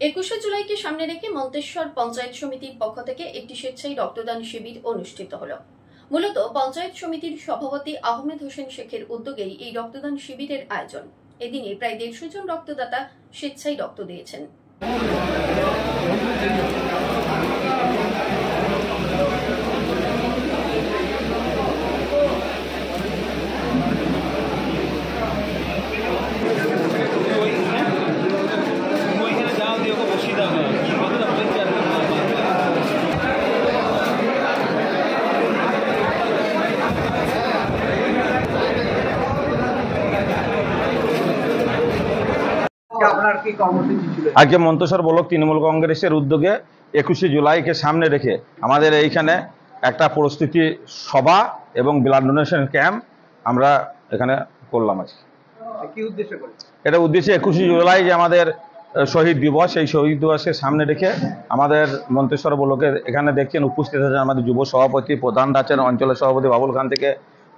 21শে জুলাইকে সামনে রেখে মন্তেশ্বর পঞ্চায়েত সমিতির পক্ষ থেকে একটি স্বেচ্ছায় রক্তদান শিবির অনুষ্ঠিত হলো। মূলত পঞ্চায়েত সমিতির সভাপতি আহমেদ হোসেন শেখের উদ্যোগেই এই রক্তদান শিবিরের আয়োজন। এদিনে প্রায় 150 জন রক্তদাতা স্বেচ্ছায় রক্ত দিয়েছেন। আজকে মন্তেশ্বর ব্লক তৃণমূল কংগ্রেসের উদ্যোগে 21শে জুলাইকে সামনে রেখে আমাদের এইখানে একটা প্রস্তুতি সভা এবং ব্লাড ডোনেশন ক্যাম্প আমরা এখানে করলাম। আজকে কি উদ্দেশ্য করে এটা উদ্দেশ্যে 21শে জুলাই যে আমাদের শহীদ দিবস, এই শহীদ দিবসকে সামনে রেখে আমাদের মন্তেশ্বর ব্লকের এখানে দেখছেন উপস্থিত আছেন আমাদের যুব সভাপতি, প্রধান আছেন অঞ্চলের সভাপতি বাবুল খান থেকে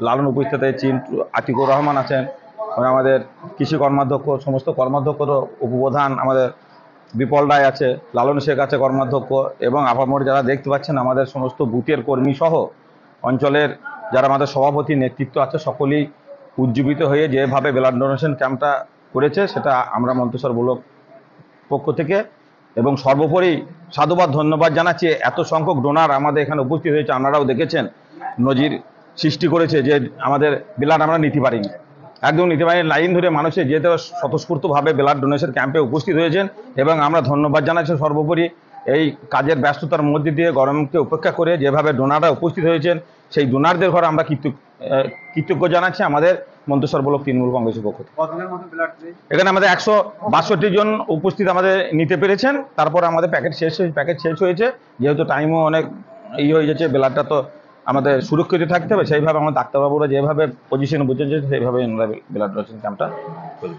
লালন, উপস্থিত আছেন আতিকুর রহমান আছেন, আমাদের কৃষি কর্মাধ্যক্ষ, সমস্ত কর্মাধ্যক্ষর উপপ্রধান আমাদের বিপল রায় আছে, লালন শেখ আছে কর্মাধ্যক্ষ, এবং আপামর যারা দেখতে পাচ্ছেন আমাদের সমস্ত বুথের কর্মী সহ অঞ্চলের যারা আমাদের সভাপতি নেতৃত্ব আছে, সকলেই উজ্জীবিত হয়ে যেভাবে ব্লাড ডোনেশন ক্যাম্পটা করেছে সেটা আমরা মন্তেশ্বর ব্লক পক্ষ থেকে এবং সর্বোপরি সাধুবাদ ধন্যবাদ জানাচ্ছি। এত সংখ্যক ডোনার আমাদের এখানে উপস্থিত হয়েছে, আপনারাও দেখেছেন, নজির সৃষ্টি করেছে যে আমাদের ব্লাড আমরা নিতে পারিনি, একদম নিতে পারিনি। লাইন ধরে মানুষের যেতে স্বতঃস্ফূর্তভাবে ব্লাড ডোনেশন ক্যাম্পে উপস্থিত হয়েছেন এবং আমরা ধন্যবাদ জানাচ্ছি। সর্বোপরি এই কাজের ব্যস্ততার মধ্যে দিয়ে গরমকে উপেক্ষা করে যেভাবে ডোনাররা উপস্থিত হয়েছেন সেই ডোনারদের ঘরে আমরা কৃতজ্ঞ জানাচ্ছি আমাদের মন্তেশ্বর ব্লক তৃণমূল কংগ্রেসের পক্ষ থেকে। এখানে আমাদের 162 জন উপস্থিত আমাদের নিতে পেরেছেন। তারপর আমাদের প্যাকেট শেষ হয়েছে, যেহেতু টাইমও অনেক হয়ে যাচ্ছে, ব্লাডটা তো আমাদের সুরক্ষিত থাকতে হবে, সেইভাবে আমার ডাক্তারবাবুরা যেভাবে পজিশন বুঝেছে সেইভাবে আমরা ব্লাড ডোনেশন ক্যাম্পটা করি।